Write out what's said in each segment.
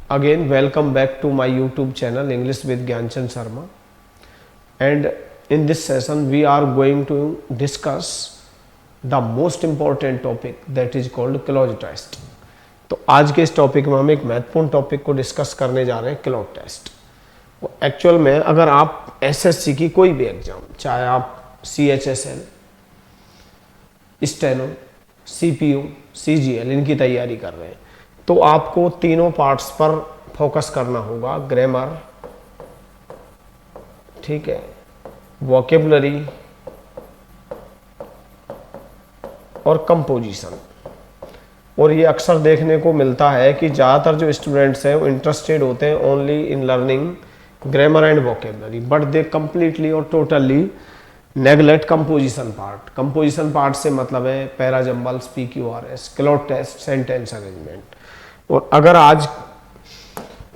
Again, welcome back to my YouTube channel English with Gyanchand Sharma. And in this session, we are going to discuss the most important topic that is called cloze test. तो आज के इस topic में हम एक महत्वपूर्ण topic को discuss करने जा रहे हैं, क्लॉज टेस्ट. एक्चुअल में अगर आप एसएससी की कोई भी एग्जाम, चाहे आप CHSL, स्टेनो, CPO, CGL इनकी तैयारी कर रहे हैं, तो आपको तीनों पार्ट्स पर फोकस करना होगा. ग्रामर, ठीक है, वोकेबलरी और कंपोजिशन. और ये अक्सर देखने को मिलता है कि ज़्यादातर जो स्टूडेंट्स हैं वो इंटरेस्टेड होते हैं only in learning grammar and vocabulary, but they completely और totally neglect composition part. Composition part से मतलब है parajumbles, PQRS, clause test, sentence arrangement. और अगर आज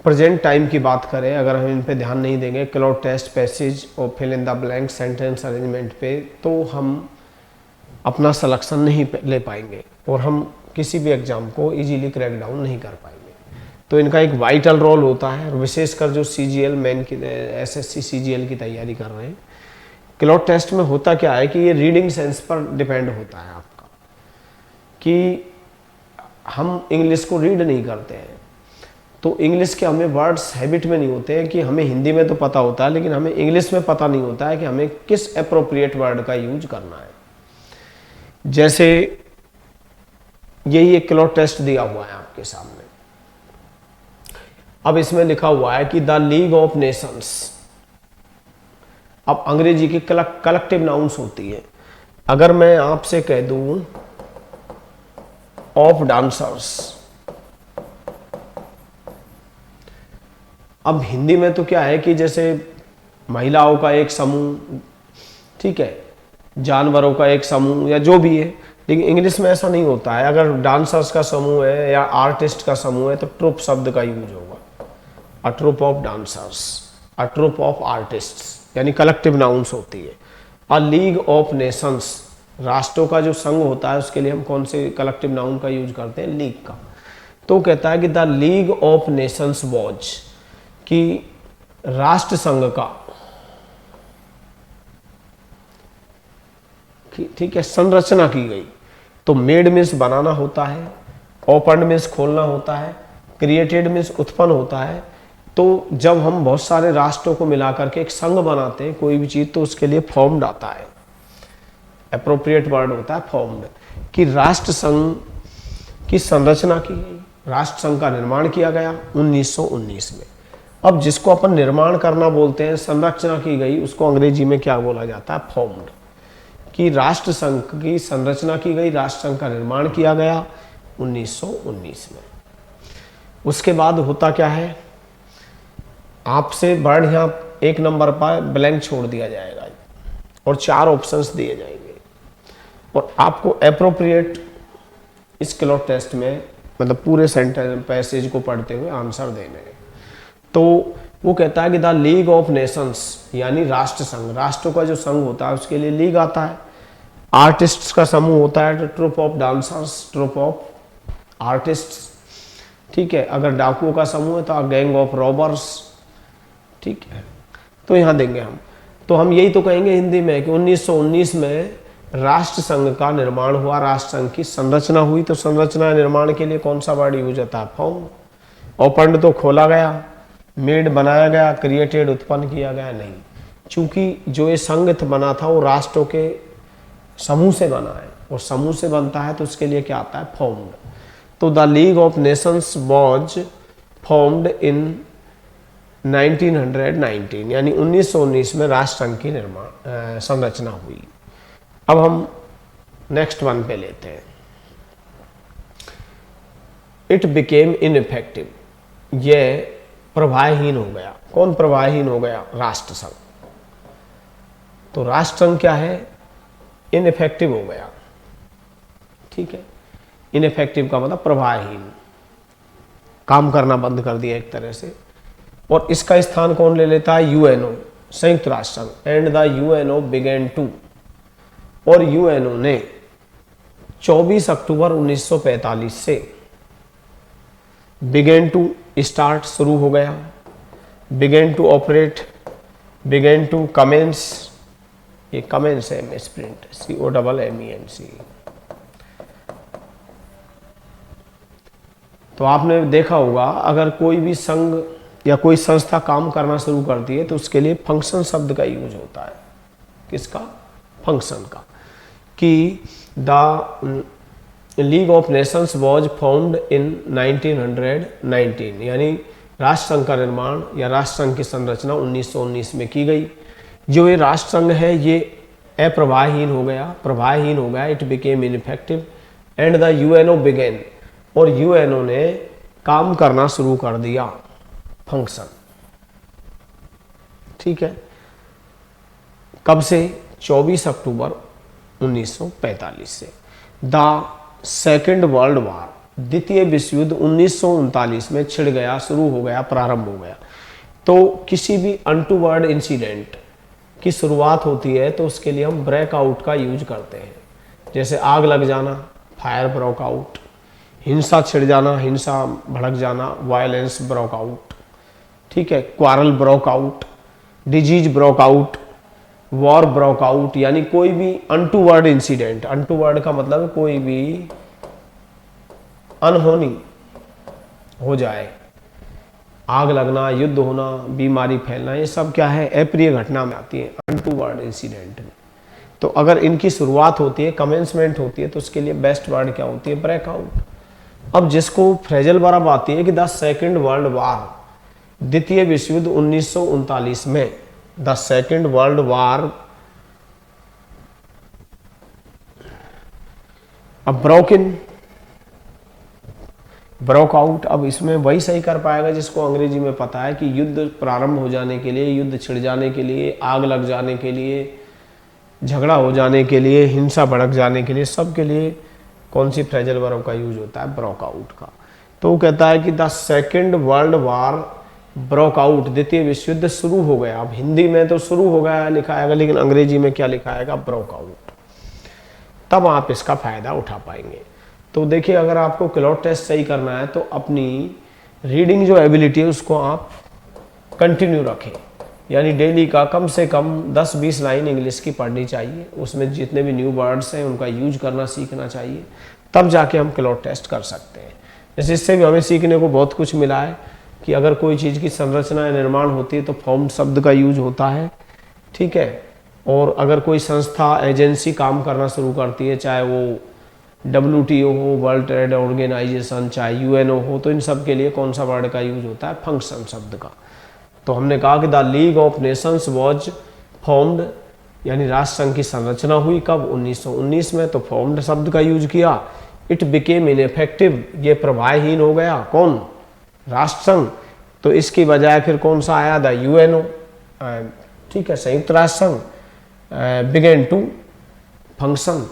प्रेजेंट टाइम की बात करें, अगर हम इन पे ध्यान नहीं देंगे, क्लॉज टेस्ट, पैसेज और fill in the blank, sentence arrangement पे, तो हम अपना सिलेक्शन नहीं ले पाएंगे और हम किसी भी एग्जाम को इजीली क्रैक डाउन नहीं कर पाएंगे. तो इनका एक वाइटल रोल होता है, और विशेषकर जो CGL मेन की SSC CGL की तैयारी कर रहे हैं. क्लॉज टेस्ट में होता क्या है कि ये रीडिंग सेंस पर डिपेंड होता है आपका, कि हम इंग्लिश को रीड नहीं करते हैं, तो इंग्लिश के हमें वर्ड्स हैबिट में नहीं होते हैं. कि हमें हिंदी में तो पता होता है, लेकिन हमें इंग्लिश में पता नहीं होता है कि हमें किस अप्रोप्रिएट वर्ड का यूज करना है. जैसे यही एक क्लॉज टेस्ट दिया हुआ है आपके सामने. अब इसमें लिखा हुआ है कि द लीग ऑफ नेशंस. अब अंग्रेजी की कलेक्टिव नाउन्स होती है. अगर मैं आपसे कह दूं ऑफ डांसर्स, अब हिंदी में तो क्या है कि जैसे महिलाओं का एक समूह, ठीक है, जानवरों का एक समूह या जो भी है, लेकिन इंग्लिश में ऐसा नहीं होता है. अगर डांसर्स का समूह है या आर्टिस्ट का समूह है तो ट्रुप शब्द का यूज होगा. A troupe of dancers, a troupe of artists, यानी कलेक्टिव नाउन्स होती है. अ लीग ऑफ नेशंस, राष्ट्रों का जो संघ होता है उसके लिए हम कौन से कलेक्टिव नाउन का यूज करते हैं? लीग का. तो कहता है कि the league of Nations was, कि राष्ट्र संघ का, ठीक है, संरचना की गई. तो मेड मीन्स बनाना होता है, ओपन मीन्स खोलना होता है, क्रिएटेड मीन्स उत्पन्न होता है. तो जब हम बहुत सारे राष्ट्रों को मिलाकर के एक संघ बनाते हैं कोई भी चीज, तो उसके लिए फॉर्म्ड आता है, अप्रोप्रिएट वर्ड होता है फॉर्म्ड. कि राष्ट्र संघ की संरचना की गई, राष्ट्र संघ का निर्माण किया गया 1919 में. अब जिसको अपन निर्माण करना बोलते हैं, संरचना की गई, उसको अंग्रेजी में क्या बोला जाता है? फॉर्म्ड. कि राष्ट्र संघ की संरचना की गई, राष्ट्र संघ का निर्माण किया गया 1919 में. उसके बाद होता क्या है, आपसे वर्ड यहाँ एक नंबर पर ब्लैंक छोड़ दिया जाएगा और 4 ऑप्शंस दिए जाएंगे, और आपको अप्रोप्रिएट इस क्लॉज टेस्ट में, मतलब पूरे सेंटेंस पैसेज को पढ़ते हुए आंसर देने हैं. तो वो कहता है कि द लीग ऑफ नेशंस, यानी राष्ट्र संघ, राष्ट्रों का जो संघ होता है उसके लिए लीग आता है. आर्टिस्ट्स का समूह होता है, troupe of dancers, troupe of artists, ठीक है. अगर डाकुओं का समूह है तो गैंग ऑफ रॉबर्स, ठीक है. तो यहाँ देंगे हम. तो हम यही तो कहेंगे हिंदी में कि 1919 में राष्ट्र संघ का निर्माण हुआ, राष्ट्र संघ की संरचना हुई. तो संरचना निर्माण के लिए कौन सा वर्ड यूज होता है? फॉर्म. ओपन तो खोला गया, मेड बनाया गया, क्रिएटेड उत्पन्न किया गया नहीं. चूंकि जो ये संघ बना था वो राष्ट्रों के समूह से बना है, और समूह से बनता है तो उसके लिए क्या आता है? फॉर्म्ड. तो the league of Nations was formed in 1919, यानी 1919 में राष्ट्र संघ की निर्माण संरचना हुई. अब हम नेक्स्ट वन पे लेते हैं. इट बिकेम इनइफेक्टिव, यह प्रभावहीन हो गया. कौन प्रभावहीन हो गया? राष्ट्र संघ. तो राष्ट्र संघ क्या है? इनइफेक्टिव हो गया, ठीक है. इनइफेक्टिव का मतलब प्रभावहीन, काम करना बंद कर दिया एक तरह से. और इसका स्थान कौन ले लेता है? UNO, संयुक्त राष्ट्र संघ. And the UNO began to, और UNO ने 24 अक्टूबर 1945 से बिगेन टू स्टार्ट शुरू हो गया, began to operate, began to commence, ये कमेंस है मिसप्रिंट, COMMENC। तो आपने देखा होगा अगर कोई भी संघ या कोई संस्था काम करना शुरू करती है तो उसके लिए फंक्शन शब्द का यूज होता है। किसका? फंक्शन का। कि the league of Nations was found in 1919, यानी राष्ट्र संघ का निर्माण या राष्ट्र संघ की संरचना 1919 में की गई। जो ये राष्ट्र संघ है ये अप्रवाहहीन हो गया, प्रवाहहीन हो गया, it became ineffective and the UNO began, और UNO ने काम करना शुरू कर दिया, फंक्शन। ठीक है, कब से? 24 अक्टूबर 1945 से। द सेकेंड वर्ल्ड वार, द्वितीय विश्व युद्ध 1939 में छिड़ गया, शुरू हो गया, प्रारंभ हो गया। तो किसी भी अनटूवर्ड इंसिडेंट की शुरुआत होती है तो उसके लिए हम ब्रेकआउट का यूज करते हैं। जैसे आग लग जाना, फायर ब्रोक आउट, हिंसा छिड़ जाना, हिंसा भड़क जाना, वायलेंस ब्रोक आउट। ठीक है, quarrel broke out, disease broke out, war broke out, यानी कोई भी अनटूवर्ड इंसिडेंट, अनटूवर्ड का मतलब कोई भी अनहोनी हो जाए, आग लगना, युद्ध होना, बीमारी फैलना, ये सब क्या है? अप्रिय घटना में आती है, अनटूवर्ड इंसिडेंट में। तो अगर इनकी शुरुआत होती है, कमेंसमेंट होती है, तो उसके लिए बेस्ट वर्ड क्या होती है? ब्रेकआउट। अब जिसको फ्रेजल वर्ब आती है कि द सेकेंड वर्ल्ड वार, द्वितीय विश्व युद्ध 1939 में, द सेकेंड वर्ल्ड वार, अब ब्रोकन, ब्रोक आउट। अब इसमें वही सही कर पाएगा जिसको अंग्रेजी में पता है कि युद्ध प्रारंभ हो जाने के लिए, युद्ध छिड़ जाने के लिए, आग लग जाने के लिए, झगड़ा हो जाने के लिए, हिंसा भड़क जाने के लिए, सब के लिए कौन सी फ्रेजल वर्ब का यूज होता है? ब्रोक आउट का। तो वो कहता है कि the second world war broke out, द्वितीय विश्व युद्ध शुरू हो गया। अब हिंदी में तो शुरू हो गया लिखा आएगा, लेकिन अंग्रेजी में क्या लिखा आएगा? Broke out. तब आप इसका फायदा उठा पाएंगे। तो देखिए, अगर आपको क्लॉट टेस्ट सही करना है तो अपनी रीडिंग जो एबिलिटी है उसको आप कंटिन्यू रखें, यानी डेली का कम से कम 10-20 लाइन इंग्लिश की पढ़नी चाहिए। उसमें जितने भी न्यू वर्ड्स हैं उनका यूज करना सीखना चाहिए, तब जाके हम क्लॉट टेस्ट कर सकते हैं। जैसे इससे भी हमें सीखने को बहुत कुछ मिला है कि अगर कोई चीज़ की संरचना या निर्माण होती है तो फॉर्म्ड शब्द का यूज होता है। ठीक है, और अगर कोई संस्था एजेंसी काम करना शुरू करती है, चाहे वो WTO हो, वर्ल्ड ट्रेड ऑर्गेनाइजेशन, चाहे UNO हो, तो इन सब के लिए कौन सा वर्ड का यूज होता है? फंक्शन शब्द का। तो हमने कहा कि the league of Nations was formed, यानी राष्ट्र संघ की संरचना हुई कब? 1919 में। तो फॉर्म्ड शब्द का यूज किया। इट बिकेम इनइफेक्टिव, ये प्रभावहीन हो गया। कौन? राष्ट्र संघ। तो इसकी बजाय फिर कौन सा आया? द UNO, ठीक है, संयुक्त राष्ट्र संघ। बिगेन टू फंक्शन,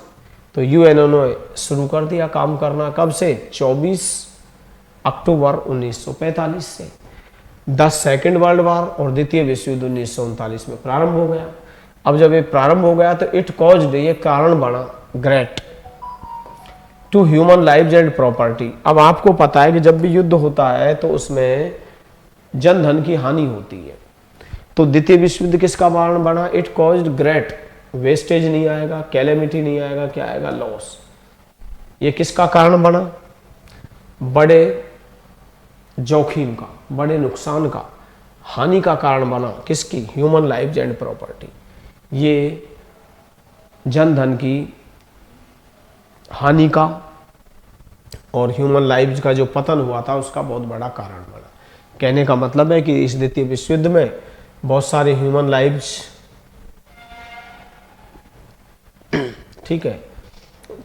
तो UNO ने शुरू कर दिया काम करना। कब से? 24 अक्टूबर 1945 से। द सेकेंड वर्ल्ड वार और द्वितीय विश्व युद्ध 1939 में प्रारंभ हो गया। अब जब ये प्रारंभ हो गया तो इट कॉज्ड, ये कारण बना, great to human lives and property. अब आपको पता है कि जब भी युद्ध होता है तो उसमें जन धन की हानि होती है। तो द्वितीय विश्व युद्ध किसका कारण बना? इट कॉज्ड ग्रेट, वेस्टेज नहीं आएगा, कैलेमिटी नहीं आएगा, क्या आएगा? लॉस। ये किसका कारण बना? बड़े जोखिम का, बड़े नुकसान का, हानि का कारण बना। किसकी? Human life and property. ये जन धन की हानि का और ह्यूमन लाइफ का जो पतन हुआ था उसका बहुत बड़ा कारण बना। कहने का मतलब है कि इस द्वितीय विश्व युद्ध में बहुत सारे ह्यूमन लाइव्स, ठीक है,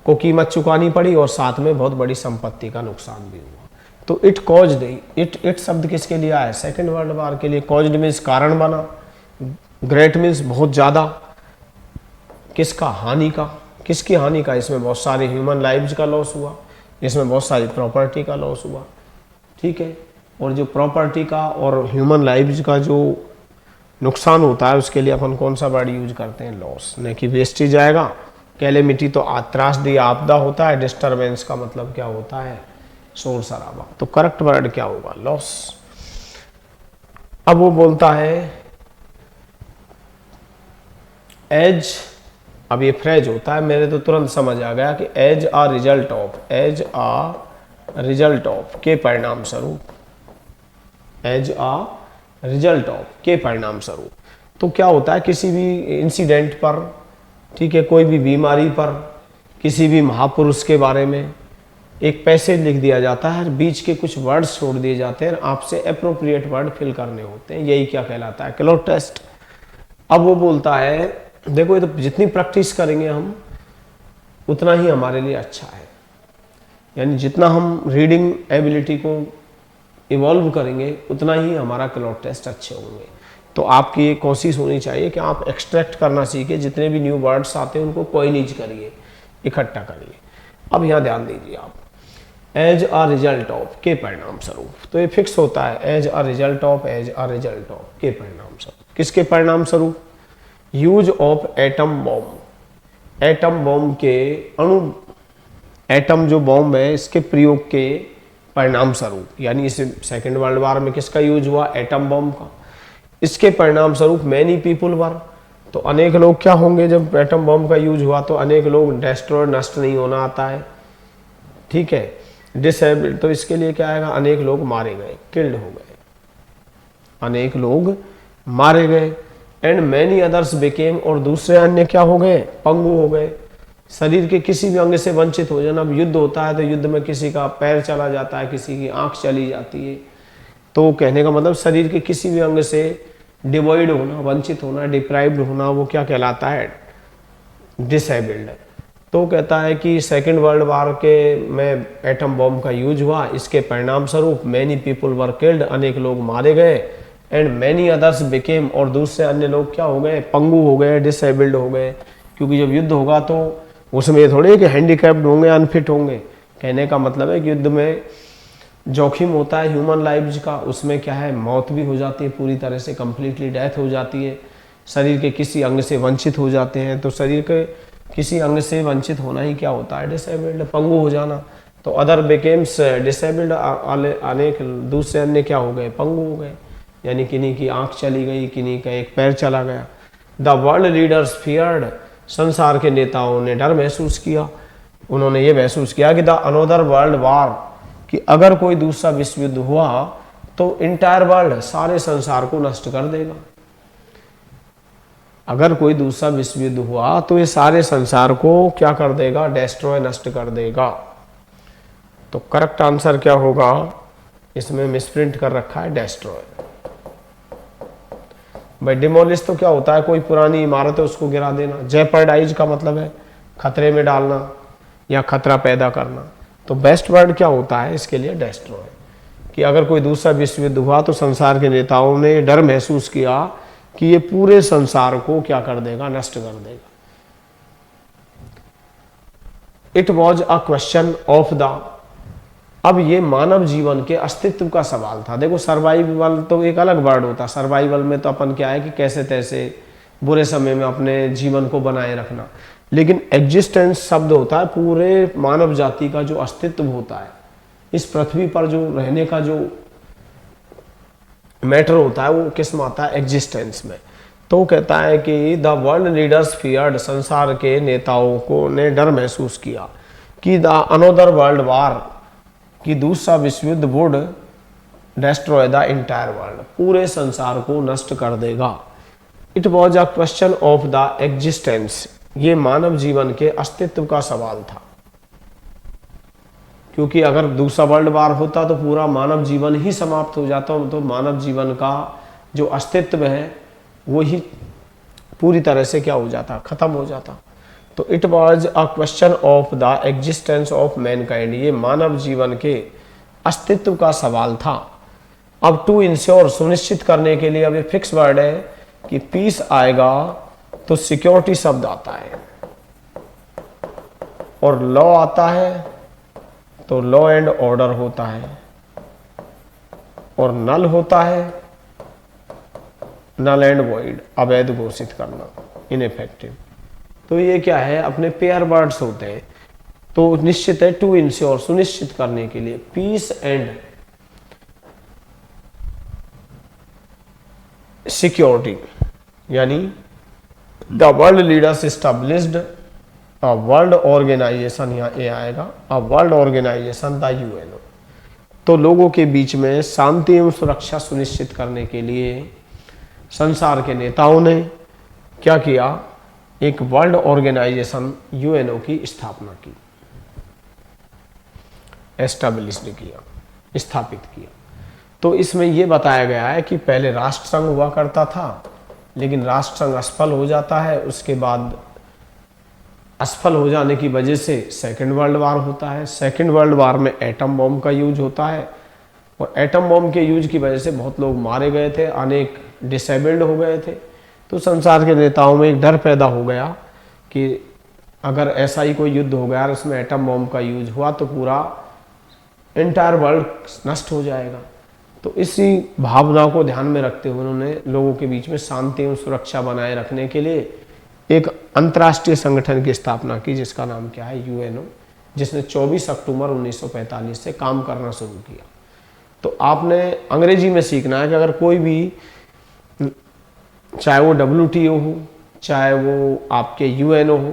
को कीमत चुकानी पड़ी और साथ में बहुत बड़ी संपत्ति का नुकसान भी हुआ। तो इट कॉज्ड, इट शब्द किसके लिए आया? सेकेंड वर्ल्ड वार के लिए। कॉज्ड मीन्स कारण बना, ग्रेट मीन्स बहुत ज्यादा, किसका? हानि का। किसकी हानि का? इसमें बहुत सारे ह्यूमन लाइव्स का लॉस हुआ, इसमें बहुत सारी प्रॉपर्टी का लॉस हुआ। ठीक है, और जो प्रॉपर्टी का और ह्यूमन लाइव्स का जो नुकसान होता है उसके लिए अपन कौन सा वर्ड यूज करते हैं? लॉस। नहीं कि वेस्टेज आएगा। कैलेमिटी तो त्रासदी, आपदा होता है। डिस्टर्बेंस का मतलब क्या होता है? शोर शराबा। तो करेक्ट वर्ड क्या होगा? लॉस। अब वो बोलता है एज, अब ये फ्रेज होता है, मेरे तो तुरंत समझ आ गया कि as a result of, as a result of के परिणाम स्वरूप, एज आ रिजल्ट ऑफ के परिणाम स्वरूप। तो क्या होता है किसी भी इंसिडेंट पर, ठीक है, कोई भी बीमारी पर, किसी भी महापुरुष के बारे में एक पैसेज लिख दिया जाता है, बीच के कुछ वर्ड्स छोड़ दिए जाते हैं, आपसे अप्रोप्रिएट वर्ड फिल करने होते हैं, यही क्या कहलाता है? Cloze test. अब वो बोलता है देखो ये तो जितनी प्रैक्टिस करेंगे हम उतना ही हमारे लिए अच्छा है, यानी जितना हम रीडिंग एबिलिटी को इवॉल्व करेंगे उतना ही हमारा क्लोज टेस्ट अच्छे होंगे। तो आपकी ये कोशिश होनी चाहिए कि आप एक्सट्रैक्ट करना सीखे, जितने भी न्यू वर्ड्स आते हैं उनको कॉइनेज करिए, इकट्ठा करिए। अब यहाँ ध्यान दीजिए आप, एज आ रिजल्ट ऑफ के परिणाम स्वरूप, तो ये फिक्स होता है as a result of, as a result of के परिणाम स्वरूप। किसके परिणाम स्वरूप? Use of atom bomb, atom bomb के अणु, एटम जो बॉम्ब है इसके प्रयोग के परिणाम स्वरूप, यानी इस सेकेंड वर्ल्ड वॉर में किसका यूज हुआ? एटम बॉम्ब का। इसके परिणाम स्वरूप मैनी पीपुल वर, तो अनेक लोग क्या होंगे जब एटम बॉम्ब का यूज हुआ? तो अनेक लोग, डेस्ट्रॉय नष्ट नहीं होना आता है, ठीक है, डिसेबल्ड, तो इसके लिए क्या आएगा? अनेक लोग मारे गए, किल्ड हो गए, अनेक लोग मारे गए। एंड मैनी अदर्स बिकेम, और दूसरे अन्य क्या हो गए? पंगु हो गए, शरीर के किसी भी अंग से वंचित हो जाना। अब युद्ध होता है तो युद्ध में किसी का पैर चला जाता है, किसी की आंख चली जाती है, तो कहने का मतलब शरीर के किसी भी अंग से डिवॉइड होना, वंचित होना, डिप्राइव्ड होना, वो क्या कहलाता है? डिसेबल्ड। तो कहता है कि सेकेंड वर्ल्ड वॉर के में एटम बॉम्ब का यूज हुआ, इसके परिणाम स्वरूप मैनी पीपल वर किल्ड, अनेक लोग मारे गए, एंड मैनी अदर्स बिकेम, और दूसरे अन्य लोग क्या हो गए? पंगु हो गए, डिसेबल्ड हो गए। क्योंकि जब युद्ध होगा तो उसमें ये थोड़े कि हैंडीकैप्ड होंगे, अनफिट होंगे। कहने का मतलब है कि युद्ध में जोखिम होता है ह्यूमन लाइव्स का, उसमें क्या है? मौत भी हो जाती है, पूरी तरह से कंप्लीटली डेथ हो जाती है, शरीर के किसी अंग से वंचित हो जाते हैं। तो शरीर के किसी अंग से वंचित होना ही क्या होता है? डिसेबल्ड, पंगु हो जाना। तो अदर बिकेम्स डिसेबल्ड, अनेक दूसरे अन्य क्या हो गए? पंगु हो गए, यानी किन्हीं की आंख चली गई, किन्हीं का एक पैर चला गया। द वर्ल्ड लीडर्स फियर्ड, संसार के नेताओं ने डर महसूस किया, उन्होंने ये महसूस किया कि द अनोदर वर्ल्ड वॉर, कि अगर कोई दूसरा विश्व युद्ध हुआ तो इंटायर वर्ल्ड, सारे संसार को नष्ट कर देगा। अगर कोई दूसरा विश्व युद्ध हुआ तो ये सारे संसार को क्या कर देगा? डेस्ट्रॉय, नष्ट कर देगा। तो करेक्ट आंसर क्या होगा? इसमें मिसप्रिंट कर रखा है डेस्ट्रॉय। भाई डिमोलिश तो क्या होता है? कोई पुरानी इमारत है उसको गिरा देना। जेपर्डाइज का मतलब है खतरे में डालना या खतरा पैदा करना। तो बेस्ट वर्ड क्या होता है इसके लिए? डेस्ट्रॉय। कि अगर कोई दूसरा विश्व युद्ध हुआ तो संसार के नेताओं ने डर महसूस किया कि ये पूरे संसार को क्या कर देगा? नष्ट कर देगा। It was a question of the, अब ये मानव जीवन के अस्तित्व का सवाल था। देखो सर्वाइवल तो एक अलग वर्ड होता है, सर्वाइवल में तो अपन क्या है कि कैसे तैसे बुरे समय में अपने जीवन को बनाए रखना, लेकिन एग्जिस्टेंस शब्द होता है पूरे मानव जाति का जो अस्तित्व होता है, इस पृथ्वी पर जो रहने का जो मैटर होता है वो किस में आता है? एग्जिस्टेंस में। तो कहता है कि द वर्ल्ड लीडर्स फियर्ड, संसार के नेताओं को ने डर महसूस किया कि द अनोदर वर्ल्ड वार, कि दूसरा विश्व युद्ध would destroy the entire world, पूरे संसार को नष्ट कर देगा। It was a question of the existence, ये मानव जीवन के अस्तित्व का सवाल था। क्योंकि अगर दूसरा वर्ल्ड वार होता तो पूरा मानव जीवन ही समाप्त हो जाता, तो मानव जीवन का जो अस्तित्व है वो ही पूरी तरह से क्या हो जाता? खत्म हो जाता। तो it was a question of the existence of mankind, ये मानव जीवन के अस्तित्व का सवाल था। अब टू इंश्योर, सुनिश्चित करने के लिए, अब ये फिक्स वर्ड है कि पीस आएगा तो सिक्योरिटी शब्द आता है, और लॉ आता है तो लॉ एंड ऑर्डर होता है, और नल होता है नल एंड वॉइड, अवैध घोषित करना, इनइफेक्टिव। तो ये क्या है? अपने पेयर वर्ड्स होते हैं। तो निश्चित है टू इंश्योर, सुनिश्चित करने के लिए, पीस एंड सिक्योरिटी, यानी the world leaders established a world organisation, यहाँ ए आएगा, a world organisation the UNO. तो लोगों के बीच में शांति एवं सुरक्षा सुनिश्चित करने के लिए संसार के नेताओं ने क्या किया, एक वर्ल्ड ऑर्गेनाइजेशन यूएनओ की स्थापना की, एस्टैब्लिश्ड किया, स्थापित किया। तो इसमें यह बताया गया है कि पहले राष्ट्र संघ हुआ करता था, लेकिन राष्ट्र संघ असफल हो जाता है, उसके बाद असफल हो जाने की वजह से सेकेंड वर्ल्ड वार होता है। सेकेंड वर्ल्ड वार में एटम बॉम्ब का यूज होता है, और एटम बॉम्ब के यूज की वजह से बहुत लोग मारे गए थे, अनेक डिसेबल्ड हो गए थे। तो संसार के नेताओं में एक डर पैदा हो गया कि अगर ऐसा ही कोई युद्ध हो गया और उसमें एटम बॉम्ब का यूज हुआ तो पूरा एंटायर वर्ल्ड नष्ट हो जाएगा। तो इसी भावना को ध्यान में रखते हुए उन्होंने लोगों के बीच में शांति एवं सुरक्षा बनाए रखने के लिए एक अंतर्राष्ट्रीय संगठन की स्थापना की, जिसका नाम क्या है, यूएनओ, जिसने 24 अक्टूबर 1945 से काम करना शुरू किया। तो आपने अंग्रेजी में सीखना है कि अगर कोई भी, चाहे वो WTO हो, चाहे वो आपके यूएनओ हो,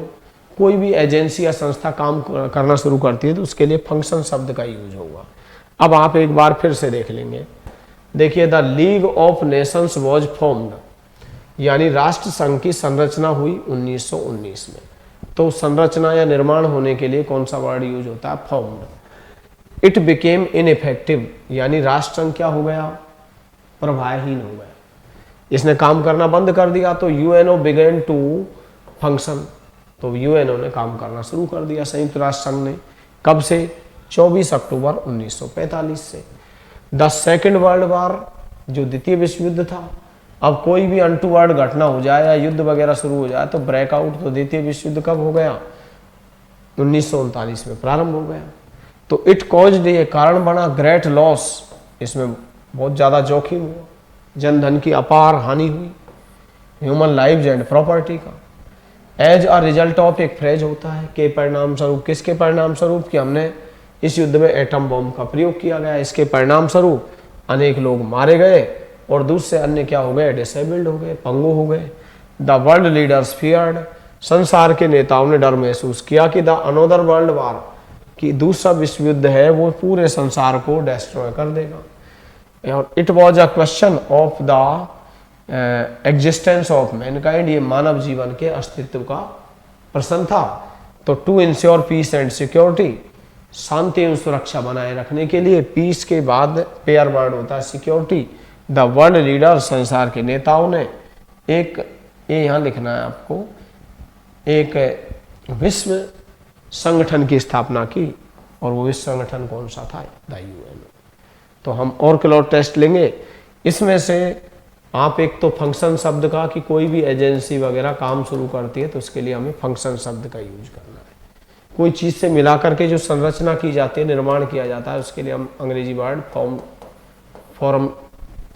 कोई भी एजेंसी या संस्था काम करना शुरू करती है तो उसके लिए फंक्शन शब्द का यूज होगा। अब आप एक बार फिर से देख लेंगे, देखिए, the league of Nations was formed, यानी राष्ट्र संघ की संरचना हुई 1919 में। तो संरचना या निर्माण होने के लिए कौन सा वर्ड यूज होता है, फॉर्म्ड। इट बिकेम इनइफेक्टिव, यानी राष्ट्र संघ क्या हो गया, प्रभावहीन हो गया, इसने काम करना बंद कर दिया। तो यूएनओ बिगेन टू फंक्शन, तो यूएनओ ने काम करना शुरू कर दिया, संयुक्त राष्ट्र संघ ने। कब से, 24 अक्टूबर 1945 से। द सेकेंड वर्ल्ड वार, जो द्वितीय विश्व युद्ध था, अब कोई भी अनटूवर्ड घटना हो जाए या युद्ध वगैरह शुरू हो जाए तो ब्रेकआउट, तो द्वितीय विश्व युद्ध कब हो गया, 1939 में प्रारंभ हो गया। तो इट कॉज्ड, ये कारण बना, ग्रेट लॉस, इसमें बहुत ज़्यादा जोखिम हुआ, जनधन की अपार हानि हुई, ह्यूमन लाइव्स एंड प्रॉपर्टी का। एज अ रिजल्ट ऑफ, एक फ्रेज होता है, के परिणाम स्वरूप, किसके परिणाम स्वरूप, कि हमने इस युद्ध में एटम बॉम्ब का प्रयोग किया गया, इसके परिणाम स्वरूप अनेक लोग मारे गए और दूसरे अन्य क्या हो गए, डिसेबल्ड हो गए, पंगु हो गए। द वर्ल्ड लीडर्स फियर्ड, संसार के नेताओं ने डर महसूस किया कि द अनोदर वर्ल्ड वार, कि दूसरा विश्व युद्ध है वो पूरे संसार को डिस्ट्रॉय कर देगा। और it was a question of the existence of mankind, ये मानव जीवन के अस्तित्व का प्रश्न था। तो to ensure peace and security, शांति एवं सुरक्षा बनाए रखने के लिए, पीस के बाद पेयर वर्ड होता है सिक्योरिटी, द वर्ल्ड लीडर, संसार के नेताओं ने एक, ये यहाँ लिखना है आपको, एक विश्व संगठन की स्थापना की, और वो विश्व संगठन कौन सा था, द यूएनओ। तो हम और क्लॉट टेस्ट लेंगे, इसमें से आप एक तो फंक्शन शब्द का, कि कोई भी एजेंसी वगैरह काम शुरू करती है तो उसके लिए हमें फंक्शन शब्द का यूज करना है। कोई चीज़ से मिला करके जो संरचना की जाती है, निर्माण किया जाता है, उसके लिए हम अंग्रेजी वर्ड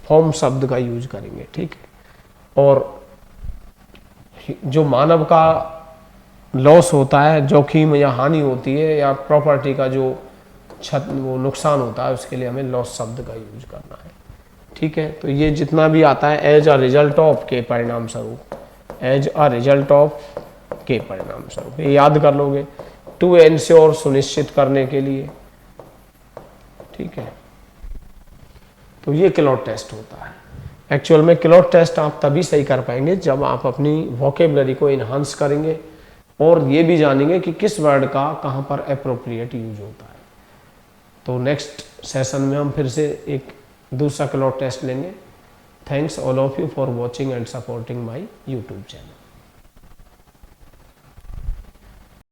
फॉर्म शब्द का यूज करेंगे, ठीक है। और जो मानव का लॉस होता है, जोखिम या हानि होती है, या प्रॉपर्टी का जो वो नुकसान होता है, उसके लिए हमें लॉस शब्द का यूज करना है, ठीक है। तो ये जितना भी आता है, एज अ रिजल्ट ऑफ, के परिणाम स्वरूप, एज अ रिजल्ट ऑफ, के परिणाम स्वरूप, ये याद कर लोगे। टू एंश्योर, सुनिश्चित करने के लिए, ठीक है। तो ये क्लॉट टेस्ट होता है। एक्चुअल में क्लॉट टेस्ट आप तभी सही कर पाएंगे जब आप अपनी वोकेबलरी को इन्हांस करेंगे और ये भी जानेंगे कि किस वर्ड का कहाँ पर एप्रोप्रिएट यूज होता है। तो नेक्स्ट सेशन में हम फिर से एक दूसरा क्लॉट टेस्ट लेंगे। Thanks all of you for watching and supporting my YouTube channel.